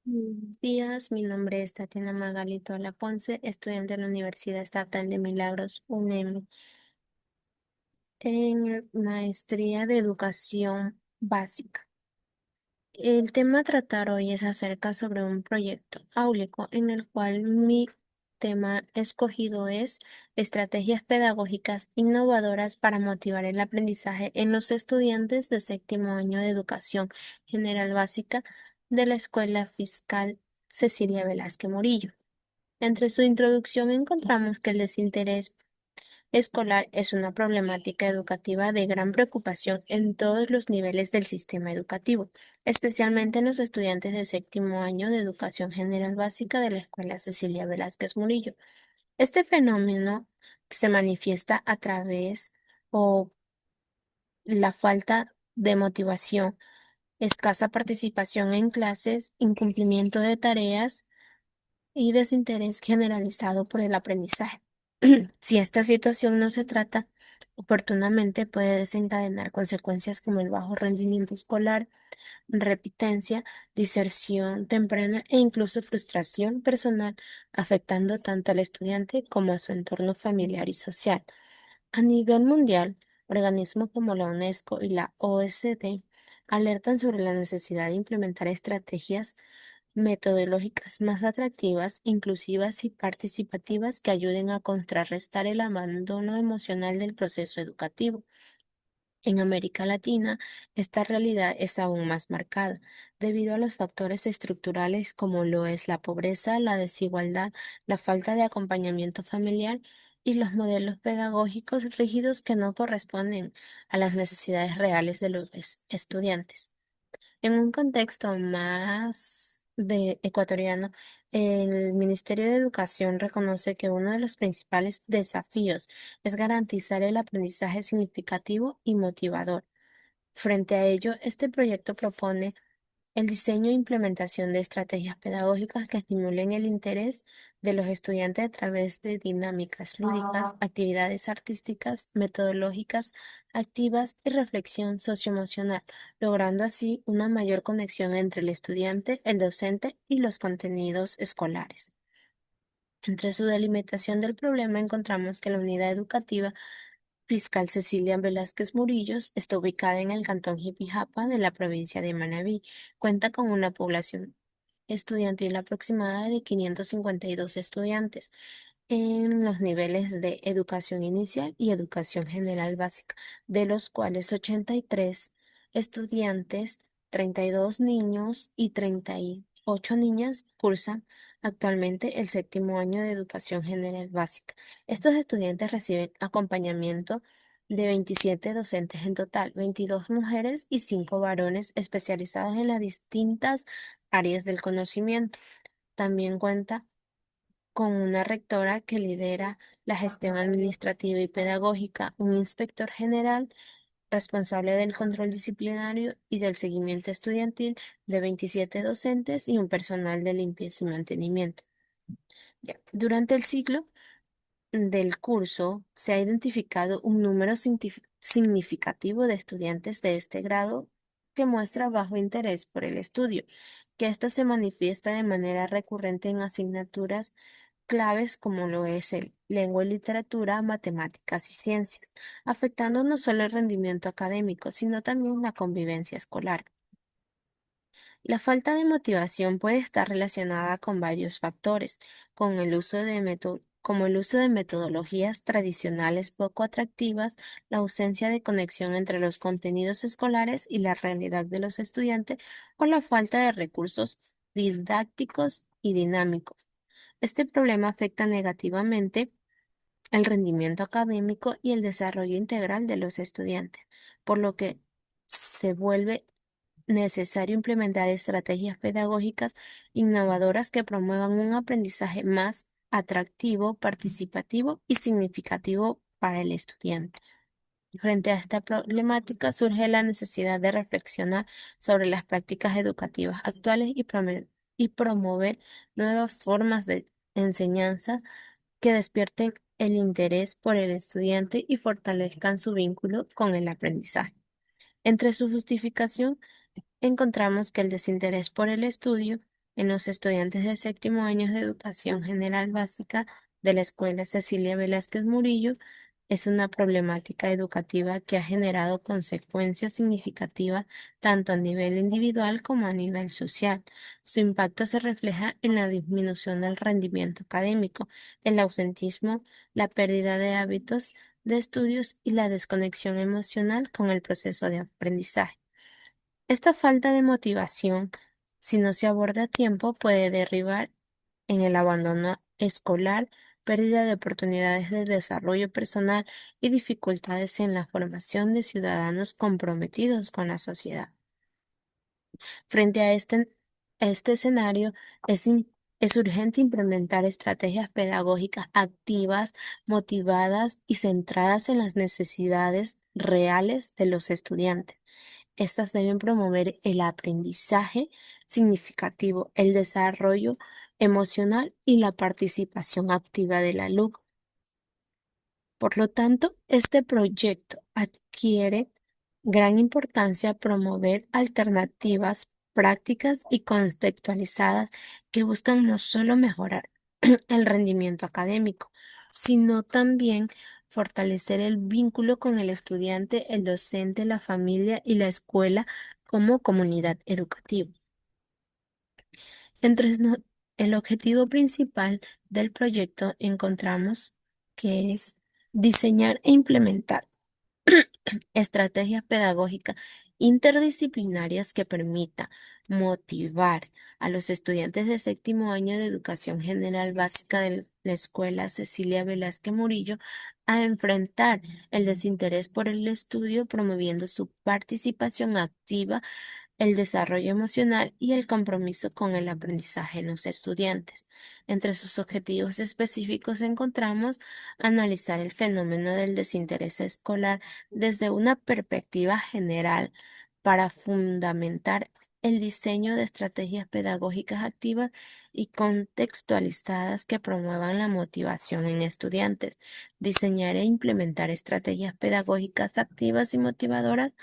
Buenos días, mi nombre es Tatiana Magalito La Ponce, estudiante de la Universidad Estatal de Milagros, UNEM, en maestría de educación básica. El tema a tratar hoy es acerca sobre un proyecto áulico en el cual mi tema escogido es estrategias pedagógicas innovadoras para motivar el aprendizaje en los estudiantes de séptimo año de educación general básica de la Escuela Fiscal Cecilia Velázquez Murillo. Entre su introducción encontramos que el desinterés escolar es una problemática educativa de gran preocupación en todos los niveles del sistema educativo, especialmente en los estudiantes de séptimo año de educación general básica de la Escuela Cecilia Velázquez Murillo. Este fenómeno se manifiesta a través o la falta de motivación, escasa participación en clases, incumplimiento de tareas, y desinterés generalizado por el aprendizaje. Si esta situación no se trata oportunamente, puede desencadenar consecuencias como el bajo rendimiento escolar, repitencia, diserción temprana e incluso frustración personal, afectando tanto al estudiante como a su entorno familiar y social. A nivel mundial, organismos como la UNESCO y la OECD alertan sobre la necesidad de implementar estrategias metodológicas más atractivas, inclusivas y participativas que ayuden a contrarrestar el abandono emocional del proceso educativo. En América Latina, esta realidad es aún más marcada, debido a los factores estructurales como lo es la pobreza, la desigualdad, la falta de acompañamiento familiar y los modelos pedagógicos rígidos que no corresponden a las necesidades reales de los estudiantes. En un contexto más de ecuatoriano, el Ministerio de Educación reconoce que uno de los principales desafíos es garantizar el aprendizaje significativo y motivador. Frente a ello, este proyecto propone el diseño e implementación de estrategias pedagógicas que estimulen el interés de los estudiantes a través de dinámicas lúdicas, actividades artísticas, metodológicas, activas y reflexión socioemocional, logrando así una mayor conexión entre el estudiante, el docente y los contenidos escolares. Entre su delimitación del problema encontramos que la unidad educativa Fiscal Cecilia Velázquez Murillos está ubicada en el cantón Jipijapa de la provincia de Manabí. Cuenta con una población estudiantil aproximada de 552 estudiantes en los niveles de educación inicial y educación general básica, de los cuales 83 estudiantes, 32 niños y 38 niñas cursan actualmente el séptimo año de educación general básica. Estos estudiantes reciben acompañamiento de 27 docentes en total, 22 mujeres y 5 varones especializados en las distintas áreas del conocimiento. También cuenta con una rectora que lidera la gestión administrativa y pedagógica, un inspector general responsable del control disciplinario y del seguimiento estudiantil de 27 docentes y un personal de limpieza y mantenimiento. Ya, durante el ciclo del curso se ha identificado un número significativo de estudiantes de este grado que muestra bajo interés por el estudio, que ésta se manifiesta de manera recurrente en asignaturas claves como lo es el lengua y literatura, matemáticas y ciencias, afectando no solo el rendimiento académico, sino también la convivencia escolar. La falta de motivación puede estar relacionada con varios factores, con el uso de como el uso de metodologías tradicionales poco atractivas, la ausencia de conexión entre los contenidos escolares y la realidad de los estudiantes, o la falta de recursos didácticos y dinámicos. Este problema afecta negativamente el rendimiento académico y el desarrollo integral de los estudiantes, por lo que se vuelve necesario implementar estrategias pedagógicas innovadoras que promuevan un aprendizaje más atractivo, participativo y significativo para el estudiante. Frente a esta problemática surge la necesidad de reflexionar sobre las prácticas educativas actuales y promover nuevas formas de enseñanza que despierten el interés por el estudiante y fortalezcan su vínculo con el aprendizaje. Entre su justificación encontramos que el desinterés por el estudio en los estudiantes de séptimo año de educación general básica de la Escuela Cecilia Velázquez Murillo es una problemática educativa que ha generado consecuencias significativas tanto a nivel individual como a nivel social. Su impacto se refleja en la disminución del rendimiento académico, el ausentismo, la pérdida de hábitos de estudios y la desconexión emocional con el proceso de aprendizaje. Esta falta de motivación, si no se aborda a tiempo, puede derivar en el abandono escolar, pérdida de oportunidades de desarrollo personal y dificultades en la formación de ciudadanos comprometidos con la sociedad. Frente a este escenario, es urgente implementar estrategias pedagógicas activas, motivadas y centradas en las necesidades reales de los estudiantes. Estas deben promover el aprendizaje significativo, el desarrollo emocional y la participación activa del alumno. Por lo tanto, este proyecto adquiere gran importancia promover alternativas prácticas y contextualizadas que buscan no solo mejorar el rendimiento académico, sino también fortalecer el vínculo con el estudiante, el docente, la familia y la escuela como comunidad educativa. Entre el objetivo principal del proyecto encontramos que es diseñar e implementar estrategias pedagógicas interdisciplinarias que permita motivar a los estudiantes de séptimo año de educación general básica de la Escuela Cecilia Velázquez Murillo a enfrentar el desinterés por el estudio, promoviendo su participación activa, el desarrollo emocional y el compromiso con el aprendizaje en los estudiantes. Entre sus objetivos específicos encontramos analizar el fenómeno del desinterés escolar desde una perspectiva general para fundamentar el diseño de estrategias pedagógicas activas y contextualizadas que promuevan la motivación en estudiantes, diseñar e implementar estrategias pedagógicas activas y motivadoras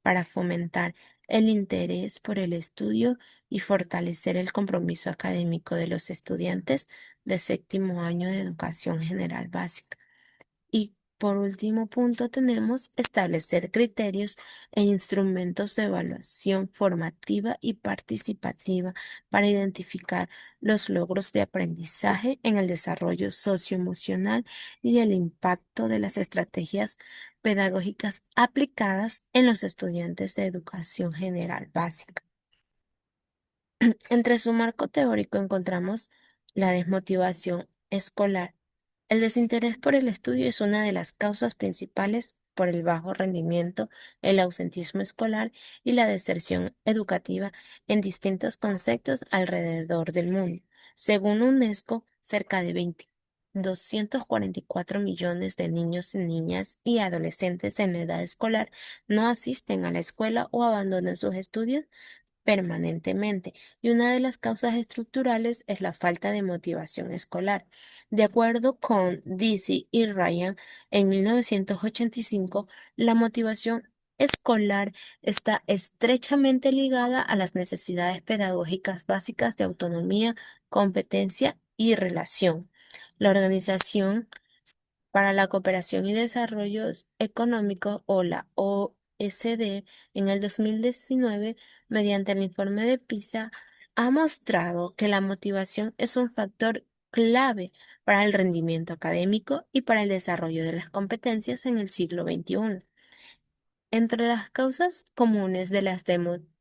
para fomentar el interés por el estudio y fortalecer el compromiso académico de los estudiantes de séptimo año de educación general básica. Y por último punto tenemos establecer criterios e instrumentos de evaluación formativa y participativa para identificar los logros de aprendizaje en el desarrollo socioemocional y el impacto de las estrategias pedagógicas aplicadas en los estudiantes de educación general básica. Entre su marco teórico encontramos la desmotivación escolar. El desinterés por el estudio es una de las causas principales por el bajo rendimiento, el ausentismo escolar y la deserción educativa en distintos conceptos alrededor del mundo. Según UNESCO, cerca de 244 millones de niños y niñas y adolescentes en la edad escolar no asisten a la escuela o abandonan sus estudios permanentemente, y una de las causas estructurales es la falta de motivación escolar. De acuerdo con Dizzy y Ryan, en 1985, la motivación escolar está estrechamente ligada a las necesidades pedagógicas básicas de autonomía, competencia y relación. La Organización para la Cooperación y Desarrollo Económico, o la OSD, en el 2019, mediante el informe de PISA, ha mostrado que la motivación es un factor clave para el rendimiento académico y para el desarrollo de las competencias en el siglo XXI. Entre las causas comunes de la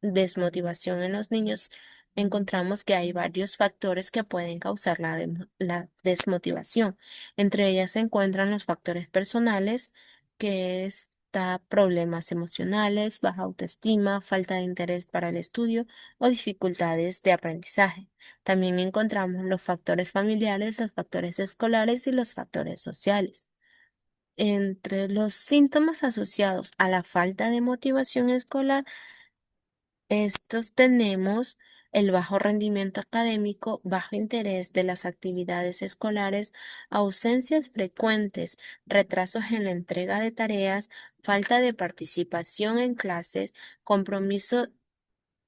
desmotivación en los niños, encontramos que hay varios factores que pueden causar la desmotivación. Entre ellas se encuentran los factores personales, que está problemas emocionales, baja autoestima, falta de interés para el estudio o dificultades de aprendizaje. También encontramos los factores familiares, los factores escolares y los factores sociales. Entre los síntomas asociados a la falta de motivación escolar, estos tenemos el bajo rendimiento académico, bajo interés de las actividades escolares, ausencias frecuentes, retrasos en la entrega de tareas, falta de participación en clases, compromiso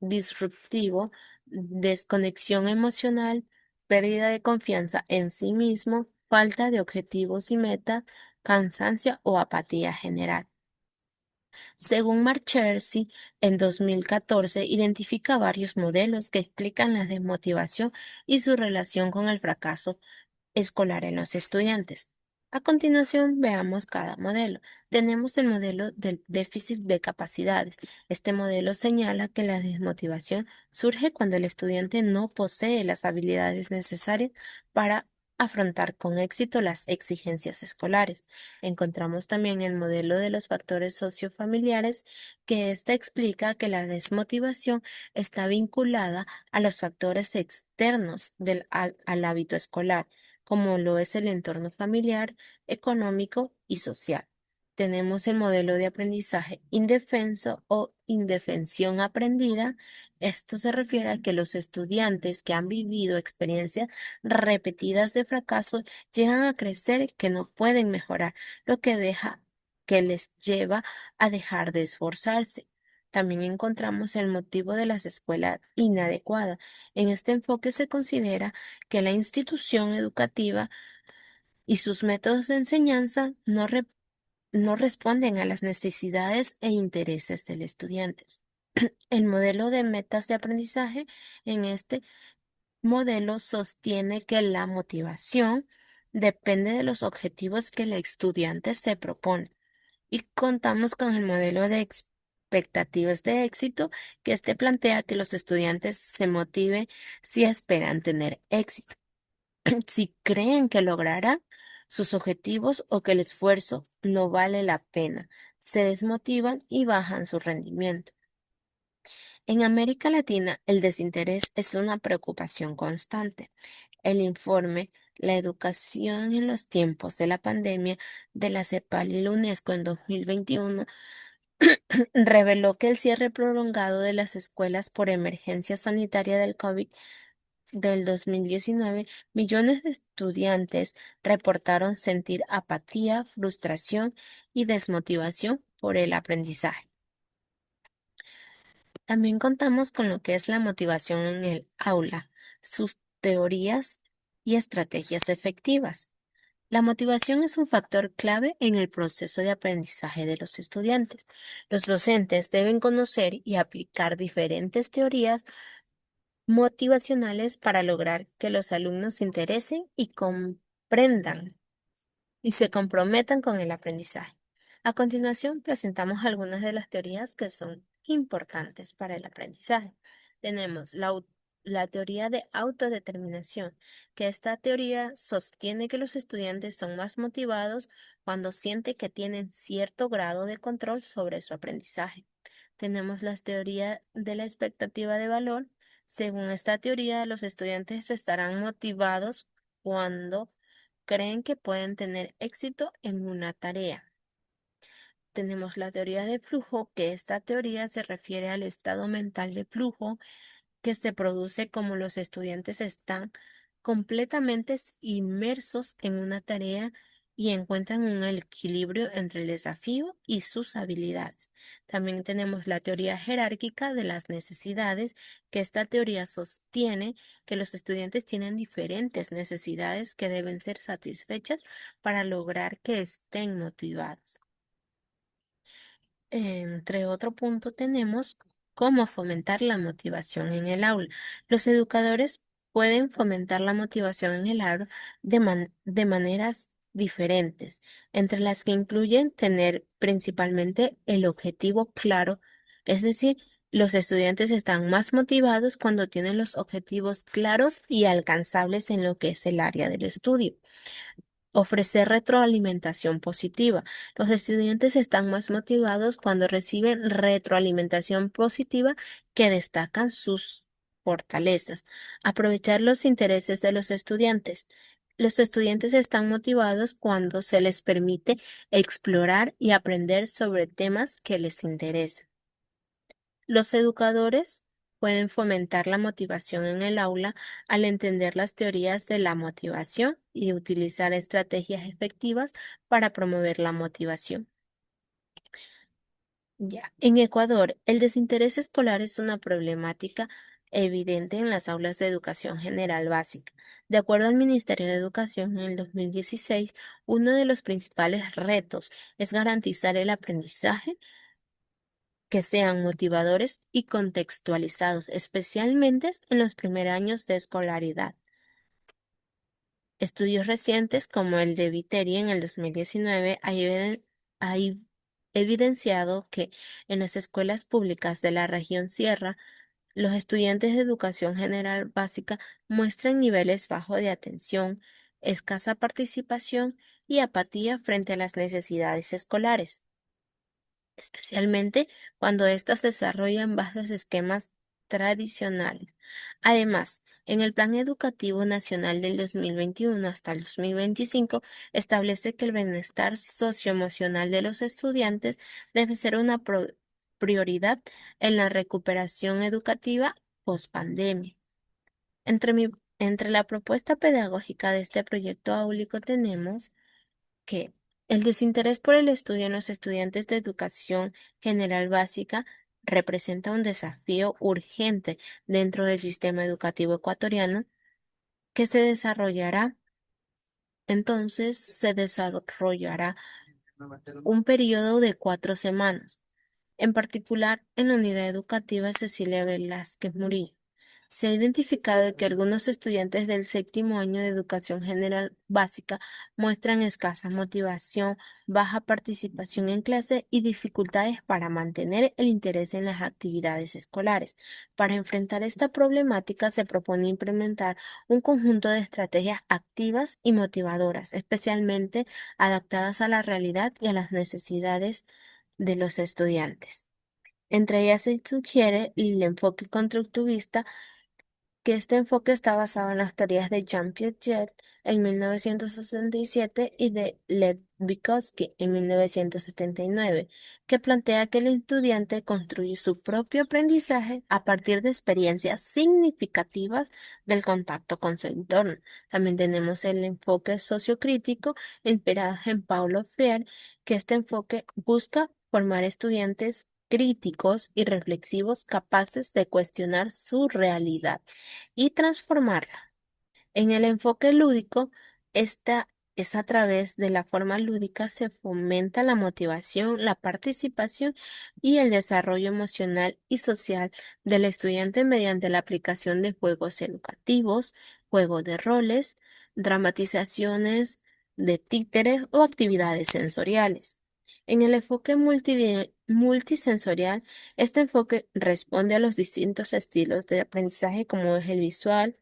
disruptivo, desconexión emocional, pérdida de confianza en sí mismo, falta de objetivos y metas, cansancio o apatía general. Según Marchersi, en 2014 identifica varios modelos que explican la desmotivación y su relación con el fracaso escolar en los estudiantes. A continuación, veamos cada modelo. Tenemos el modelo del déficit de capacidades. Este modelo señala que la desmotivación surge cuando el estudiante no posee las habilidades necesarias para afrontar con éxito las exigencias escolares. Encontramos también el modelo de los factores sociofamiliares, que ésta explica que la desmotivación está vinculada a los factores externos al hábito escolar, como lo es el entorno familiar, económico y social. Tenemos el modelo de aprendizaje indefenso o indefensión aprendida. Esto se refiere a que los estudiantes que han vivido experiencias repetidas de fracaso llegan a crecer que no pueden mejorar, lo que les lleva a dejar de esforzarse. También encontramos el motivo de las escuelas inadecuadas. En este enfoque se considera que la institución educativa y sus métodos de enseñanza no responden a las necesidades e intereses del estudiante. El modelo de metas de aprendizaje, en este modelo sostiene que la motivación depende de los objetivos que el estudiante se propone. Y contamos con el modelo de expectativas de éxito, que este plantea que los estudiantes se motiven si esperan tener éxito, si creen que lograrán sus objetivos o que el esfuerzo no vale la pena, se desmotivan y bajan su rendimiento. En América Latina, el desinterés es una preocupación constante. El informe La educación en los tiempos de la pandemia de la CEPAL y la UNESCO en 2021 reveló que el cierre prolongado de las escuelas por emergencia sanitaria del COVID del 2019, millones de estudiantes reportaron sentir apatía, frustración y desmotivación por el aprendizaje. También contamos con lo que es la motivación en el aula, sus teorías y estrategias efectivas. La motivación es un factor clave en el proceso de aprendizaje de los estudiantes. Los docentes deben conocer y aplicar diferentes teorías motivacionales para lograr que los alumnos se interesen y comprendan y se comprometan con el aprendizaje. A continuación, presentamos algunas de las teorías que son importantes para el aprendizaje. Tenemos la teoría de autodeterminación, que esta teoría sostiene que los estudiantes son más motivados cuando sienten que tienen cierto grado de control sobre su aprendizaje. Tenemos la teoría de la expectativa de valor. Según esta teoría, los estudiantes estarán motivados cuando creen que pueden tener éxito en una tarea. Tenemos la teoría de flujo, que esta teoría se refiere al estado mental de flujo que se produce como los estudiantes están completamente inmersos en una tarea y encuentran un equilibrio entre el desafío y sus habilidades. También tenemos la teoría jerárquica de las necesidades, que esta teoría sostiene que los estudiantes tienen diferentes necesidades que deben ser satisfechas para lograr que estén motivados. Entre otro punto tenemos cómo fomentar la motivación en el aula. Los educadores pueden fomentar la motivación en el aula de maneras diferentes, entre las que incluyen tener principalmente el objetivo claro, es decir, los estudiantes están más motivados cuando tienen los objetivos claros y alcanzables en lo que es el área del estudio. Ofrecer retroalimentación positiva. Los estudiantes están más motivados cuando reciben retroalimentación positiva que destacan sus fortalezas. Aprovechar los intereses de los estudiantes. Los estudiantes están motivados cuando se les permite explorar y aprender sobre temas que les interesan. Los educadores pueden fomentar la motivación en el aula al entender las teorías de la motivación y utilizar estrategias efectivas para promover la motivación. Ya. En Ecuador, el desinterés escolar es una problemática evidente en las aulas de educación general básica. De acuerdo al Ministerio de Educación, en el 2016, uno de los principales retos es garantizar el aprendizaje que sean motivadores y contextualizados, especialmente en los primeros años de escolaridad. Estudios recientes, como el de Viteri en el 2019, ha evidenciado que en las escuelas públicas de la región Sierra, los estudiantes de educación general básica muestran niveles bajos de atención, escasa participación y apatía frente a las necesidades escolares, especialmente cuando éstas desarrollan bases esquemas tradicionales. Además, en el Plan Educativo Nacional del 2021 hasta el 2025 establece que el bienestar socioemocional de los estudiantes debe ser una prioridad en la recuperación educativa post-pandemia. Entre la propuesta pedagógica de este proyecto áulico tenemos que el desinterés por el estudio en los estudiantes de educación general básica representa un desafío urgente dentro del sistema educativo ecuatoriano que se desarrollará un periodo de 4 semanas, en particular en la unidad educativa Cecilia Velázquez Murillo. Se ha identificado que algunos estudiantes del séptimo año de educación general básica muestran escasa motivación, baja participación en clase y dificultades para mantener el interés en las actividades escolares. Para enfrentar esta problemática se propone implementar un conjunto de estrategias activas y motivadoras, especialmente adaptadas a la realidad y a las necesidades de los estudiantes. Entre ellas se sugiere el enfoque constructivista, que este enfoque está basado en las teorías de Jean Piaget en 1967 y de Lev Vygotsky en 1979, que plantea que el estudiante construye su propio aprendizaje a partir de experiencias significativas del contacto con su entorno. También tenemos el enfoque sociocrítico inspirado en Paulo Freire, que este enfoque busca formar estudiantes críticos y reflexivos capaces de cuestionar su realidad y transformarla. En el enfoque lúdico, esta es a través de la forma lúdica se fomenta la motivación, la participación y el desarrollo emocional y social del estudiante mediante la aplicación de juegos educativos, juegos de roles, dramatizaciones de títeres o actividades sensoriales. En el enfoque multisensorial, este enfoque responde a los distintos estilos de aprendizaje como es el visual,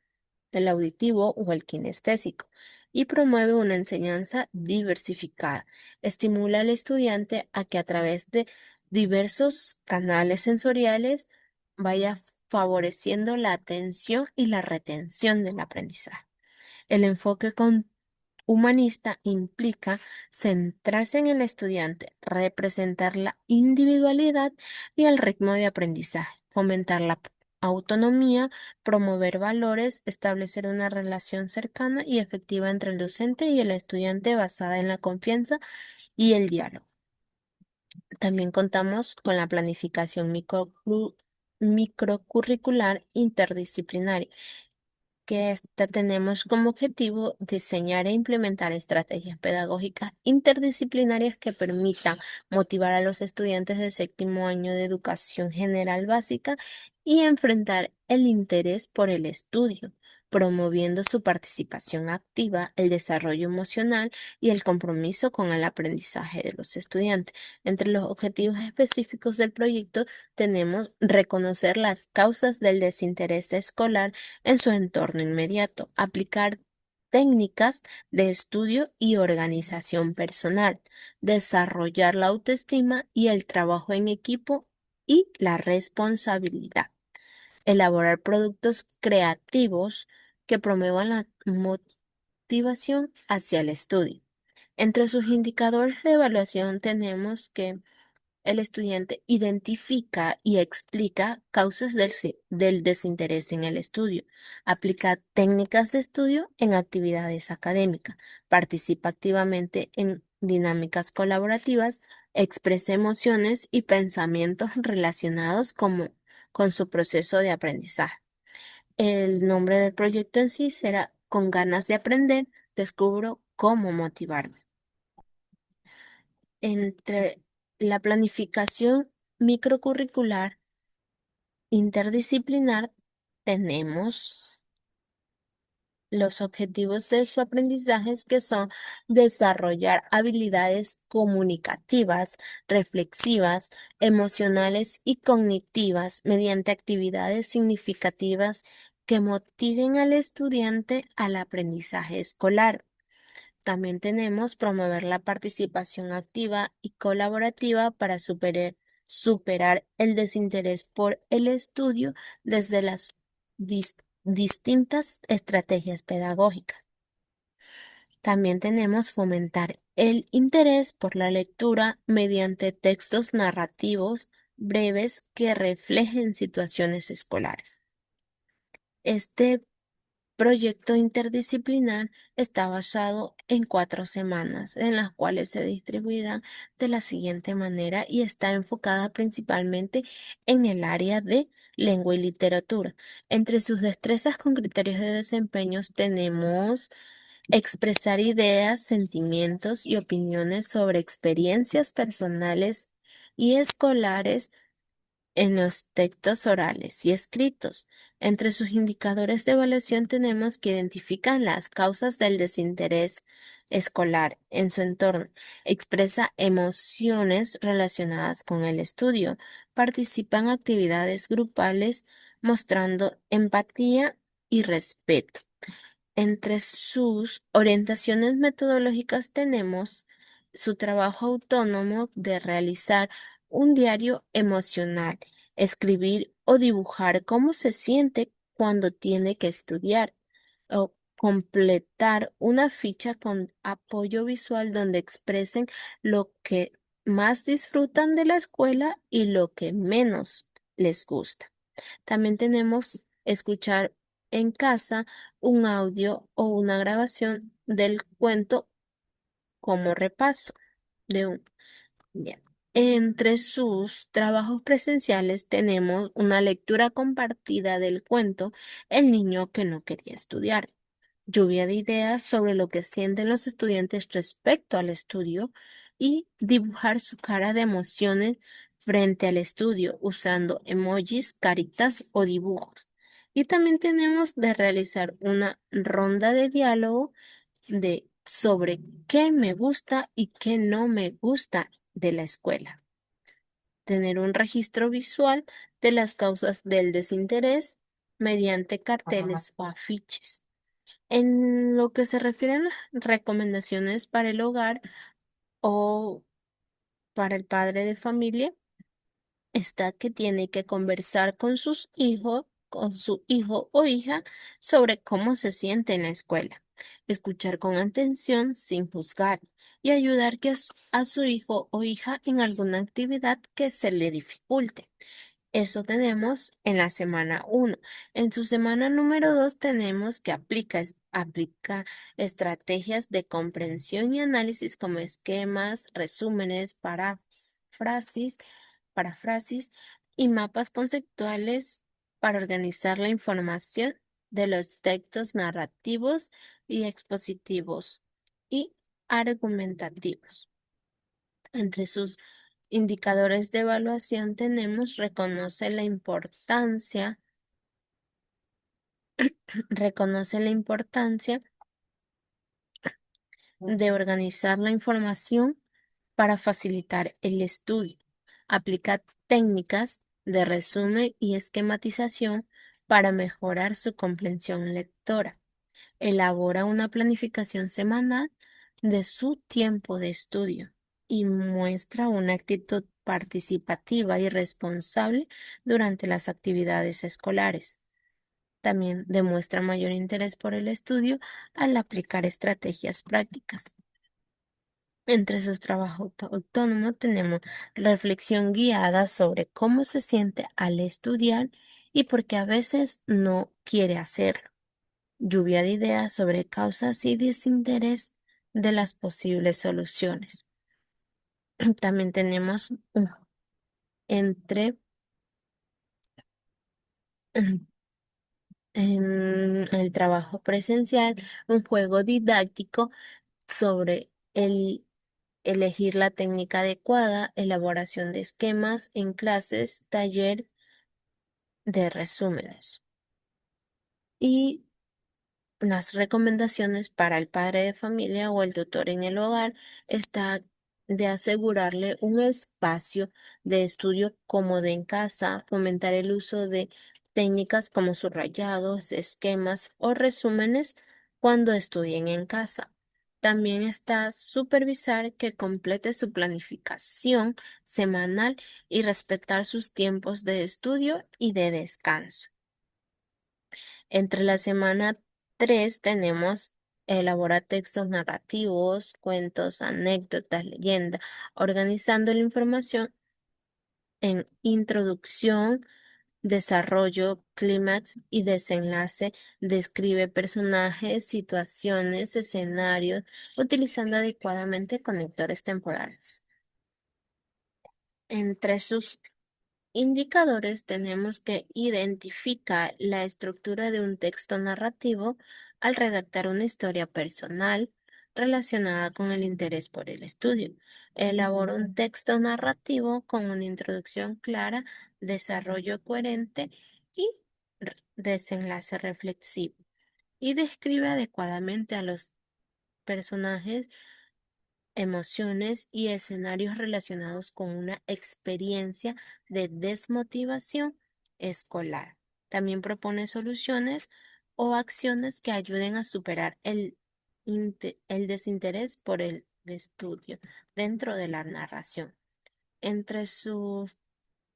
el auditivo o el kinestésico, y promueve una enseñanza diversificada. Estimula al estudiante a que a través de diversos canales sensoriales vaya favoreciendo la atención y la retención del aprendizaje. El enfoque humanista implica centrarse en el estudiante, representar la individualidad y el ritmo de aprendizaje, fomentar la autonomía, promover valores, establecer una relación cercana y efectiva entre el docente y el estudiante basada en la confianza y el diálogo. También contamos con la planificación microcurricular interdisciplinaria, que esta tenemos como objetivo diseñar e implementar estrategias pedagógicas interdisciplinarias que permitan motivar a los estudiantes de séptimo año de educación general básica y enfrentar el interés por el estudio, promoviendo su participación activa, el desarrollo emocional y el compromiso con el aprendizaje de los estudiantes. Entre los objetivos específicos del proyecto tenemos reconocer las causas del desinterés escolar en su entorno inmediato, aplicar técnicas de estudio y organización personal, desarrollar la autoestima y el trabajo en equipo y la responsabilidad, elaborar productos creativos que promuevan la motivación hacia el estudio. Entre sus indicadores de evaluación tenemos que el estudiante identifica y explica causas del desinterés en el estudio, aplica técnicas de estudio en actividades académicas, participa activamente en dinámicas colaborativas, expresa emociones y pensamientos relacionados con su proceso de aprendizaje. El nombre del proyecto en sí será Con ganas de aprender, descubro cómo motivarme. Entre la planificación microcurricular interdisciplinar tenemos los objetivos de su aprendizaje que son desarrollar habilidades comunicativas, reflexivas, emocionales y cognitivas mediante actividades significativas que motiven al estudiante al aprendizaje escolar. También tenemos promover la participación activa y colaborativa para superar el desinterés por el estudio desde las dis- distintas estrategias pedagógicas. También tenemos fomentar el interés por la lectura mediante textos narrativos breves que reflejen situaciones escolares. Este proyecto interdisciplinar está basado en 4 semanas, en las cuales se distribuirán de la siguiente manera y está enfocada principalmente en el área de lengua y literatura. Entre sus destrezas con criterios de desempeño tenemos expresar ideas, sentimientos y opiniones sobre experiencias personales y escolares en los textos orales y escritos. Entre sus indicadores de evaluación tenemos que identifican las causas del desinterés escolar en su entorno, expresa emociones relacionadas con el estudio, participa en actividades grupales mostrando empatía y respeto. Entre sus orientaciones metodológicas tenemos su trabajo autónomo de realizar un diario emocional, escribir o dibujar cómo se siente cuando tiene que estudiar, o completar una ficha con apoyo visual donde expresen lo que más disfrutan de la escuela y lo que menos les gusta. También tenemos escuchar en casa un audio o una grabación del cuento como repaso de un. Ya. Entre sus trabajos presenciales tenemos una lectura compartida del cuento El niño que no quería estudiar. Lluvia de ideas sobre lo que sienten los estudiantes respecto al estudio y dibujar su cara de emociones frente al estudio usando emojis, caritas o dibujos. Y también tenemos de realizar una ronda de diálogo sobre qué me gusta y qué no me gusta de la escuela. Tener un registro visual de las causas del desinterés mediante carteles o afiches. En lo que se refiere a las recomendaciones para el hogar o para el padre de familia, está que tiene que conversar con su hijo o hija sobre cómo se siente en la escuela, escuchar con atención sin juzgar y ayudar a su hijo o hija en alguna actividad que se le dificulte. Eso tenemos en la semana 1. En su semana número 2 tenemos que aplica estrategias de comprensión y análisis como esquemas, resúmenes, paráfrasis, parafrasis y mapas conceptuales para organizar la información de los textos narrativos y expositivos y argumentativos. Entre sus indicadores de evaluación tenemos reconoce la importancia de organizar la información para facilitar el estudio, aplica técnicas de resumen y esquematización para mejorar su comprensión lectora. Elabora una planificación semanal de su tiempo de estudio y muestra una actitud participativa y responsable durante las actividades escolares. También demuestra mayor interés por el estudio al aplicar estrategias prácticas. Entre sus trabajos autónomos tenemos reflexión guiada sobre cómo se siente al estudiar y por qué a veces no quiere hacerlo. Lluvia de ideas sobre causas y desinterés de las posibles soluciones. También tenemos entre en el trabajo presencial un juego didáctico sobre el elegir la técnica adecuada, elaboración de esquemas en clases, taller de resúmenes. Y las recomendaciones para el padre de familia o el tutor en el hogar está de asegurarle un espacio de estudio cómodo en casa, fomentar el uso de técnicas como subrayados, esquemas o resúmenes cuando estudien en casa. También está supervisar que complete su planificación semanal y respetar sus tiempos de estudio y de descanso. Entre la semana 3 tenemos elabora textos narrativos, cuentos, anécdotas, leyendas, organizando la información en introducción, desarrollo, clímax y desenlace. Describe personajes, situaciones, escenarios, utilizando adecuadamente conectores temporales. Entre sus indicadores tenemos que identificar la estructura de un texto narrativo al redactar una historia personal relacionada con el interés por el estudio. Elabora un texto narrativo con una introducción clara, desarrollo coherente y desenlace reflexivo. Y describe adecuadamente a los personajes, emociones y escenarios relacionados con una experiencia de desmotivación escolar. También propone soluciones o acciones que ayuden a superar el desinterés por el estudio dentro de la narración. Entre sus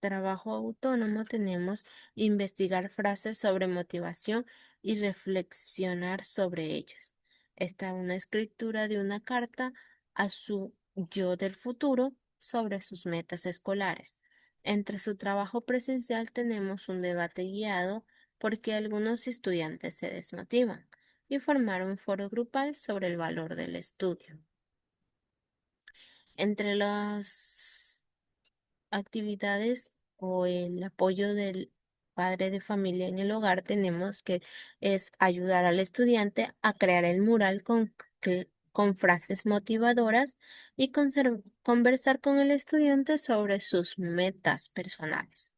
trabajo autónomo tenemos investigar frases sobre motivación y reflexionar sobre ellas. Está una escritura de una carta a su yo del futuro sobre sus metas escolares. Entre su trabajo presencial tenemos un debate guiado porque algunos estudiantes se desmotivan y formar un foro grupal sobre el valor del estudio. Entre las actividades o el apoyo del padre de familia en el hogar tenemos que es ayudar al estudiante a crear el mural con frases motivadoras y conversar con el estudiante sobre sus metas personales.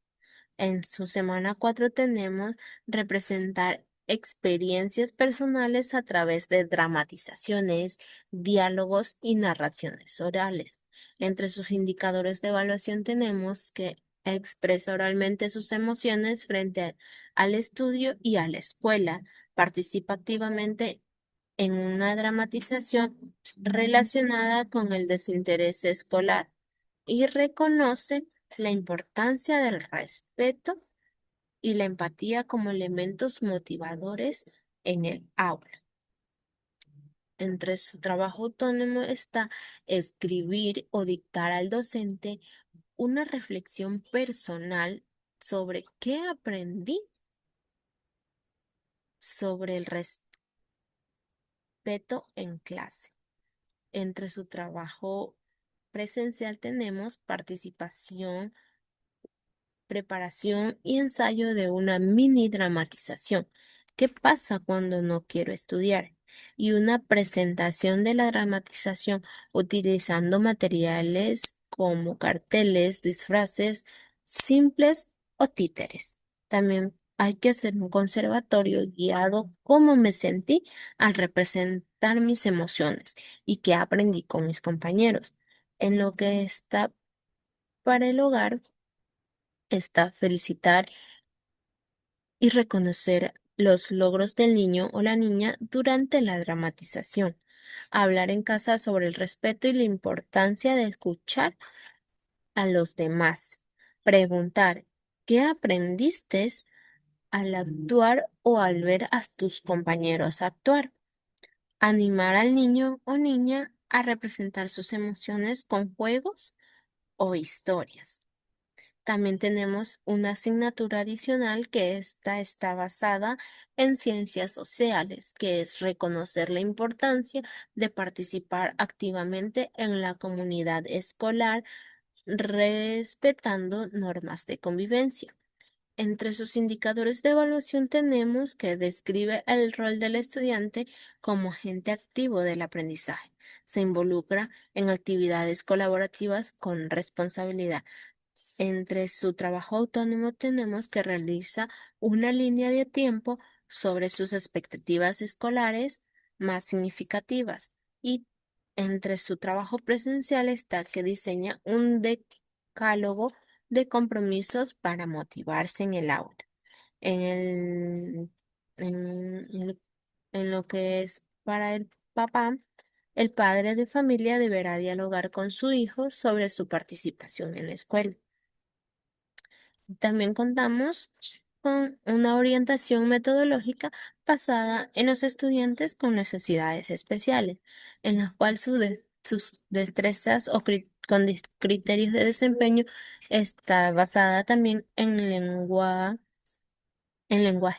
En su semana 4 tenemos representar experiencias personales a través de dramatizaciones, diálogos y narraciones orales. Entre sus indicadores de evaluación tenemos que expresa oralmente sus emociones al estudio y a la escuela. Participa activamente en una dramatización relacionada con el desinterés escolar y reconoce la importancia del respeto y la empatía como elementos motivadores en el aula. Entre su trabajo autónomo está escribir o dictar al docente una reflexión personal sobre qué aprendí sobre el respeto en clase. Entre su trabajo presencial tenemos participación, preparación y ensayo de una mini dramatización. ¿Qué pasa cuando no quiero estudiar? Y una presentación de la dramatización utilizando materiales como carteles, disfraces simples o títeres. También hay que hacer un conservatorio guiado cómo me sentí al representar mis emociones y qué aprendí con mis compañeros. En lo que está para el hogar está felicitar y reconocer los logros del niño o la niña durante la dramatización. Hablar en casa sobre el respeto y la importancia de escuchar a los demás. Preguntar, ¿qué aprendiste al actuar o al ver a tus compañeros actuar? Animar al niño o niña a representar sus emociones con juegos o historias. También tenemos una asignatura adicional que esta está basada en ciencias sociales, que es reconocer la importancia de participar activamente en la comunidad escolar, respetando normas de convivencia. Entre sus indicadores de evaluación tenemos que describe el rol del estudiante como agente activo del aprendizaje. Se involucra en actividades colaborativas con responsabilidad. Entre su trabajo autónomo tenemos que realiza una línea de tiempo sobre sus expectativas escolares más significativas, y entre su trabajo presencial está que diseña un decálogo de compromisos para motivarse en el aula. En el, en, en lo que es para el papá, el padre de familia deberá dialogar con su hijo sobre su participación en la escuela. También contamos con una orientación metodológica basada en los estudiantes con necesidades especiales, en la cual sus destrezas o criterios de desempeño está basada también en lenguaje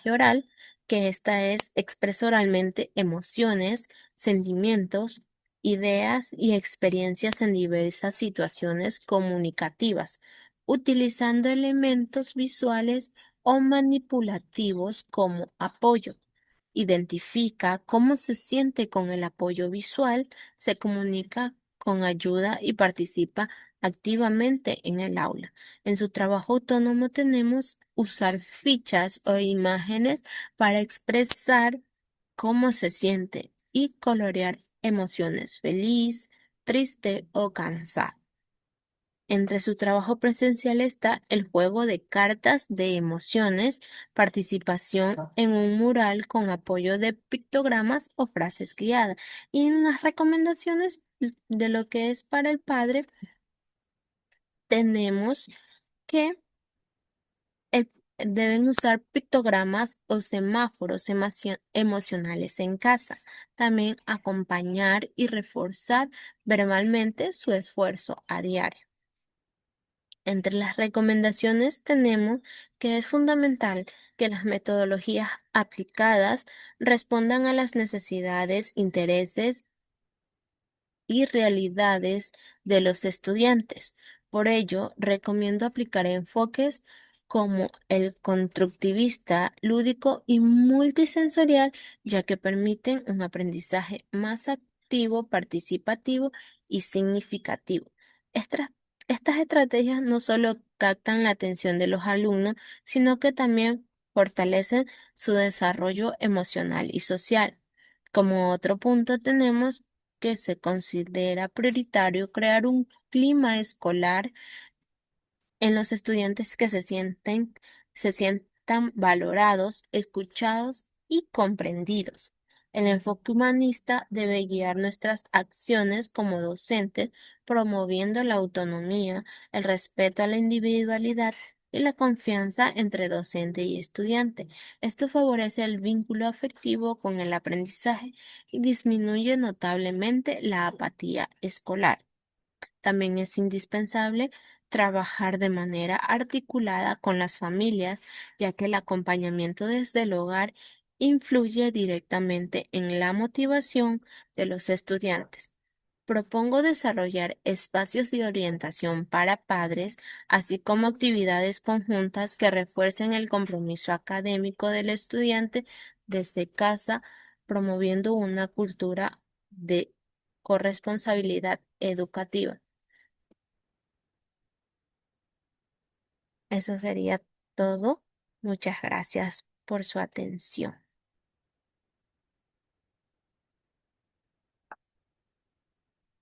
oral, que esta es expresa oralmente emociones, sentimientos, ideas y experiencias en diversas situaciones comunicativas, utilizando elementos visuales o manipulativos como apoyo. Identifica cómo se siente con el apoyo visual, se comunica con ayuda y participa activamente en el aula. En su trabajo autónomo tenemos usar fichas o imágenes para expresar cómo se siente y colorear emociones feliz, triste o cansado. Entre su trabajo presencial está el juego de cartas de emociones, participación en un mural con apoyo de pictogramas o frases guiadas. Y en las recomendaciones de lo que es para el padre, tenemos que deben usar pictogramas o semáforos emocionales en casa. También acompañar y reforzar verbalmente su esfuerzo a diario. Entre las recomendaciones tenemos que es fundamental que las metodologías aplicadas respondan a las necesidades, intereses y realidades de los estudiantes. Por ello, recomiendo aplicar enfoques como el constructivista, lúdico y multisensorial, ya que permiten un aprendizaje más activo, participativo y significativo. Estas, estas estrategias no solo captan la atención de los alumnos, sino que también fortalecen su desarrollo emocional y social. Como otro punto tenemos que se considera prioritario crear un clima escolar en los estudiantes que se sientan valorados, escuchados y comprendidos. El enfoque humanista debe guiar nuestras acciones como docentes, promoviendo la autonomía, el respeto a la individualidad y la confianza entre docente y estudiante. Esto favorece el vínculo afectivo con el aprendizaje y disminuye notablemente la apatía escolar. También es indispensable trabajar de manera articulada con las familias, ya que el acompañamiento desde el hogar influye directamente en la motivación de los estudiantes. Propongo desarrollar espacios de orientación para padres, así como actividades conjuntas que refuercen el compromiso académico del estudiante desde casa, promoviendo una cultura de corresponsabilidad educativa. Eso sería todo. Muchas gracias por su atención.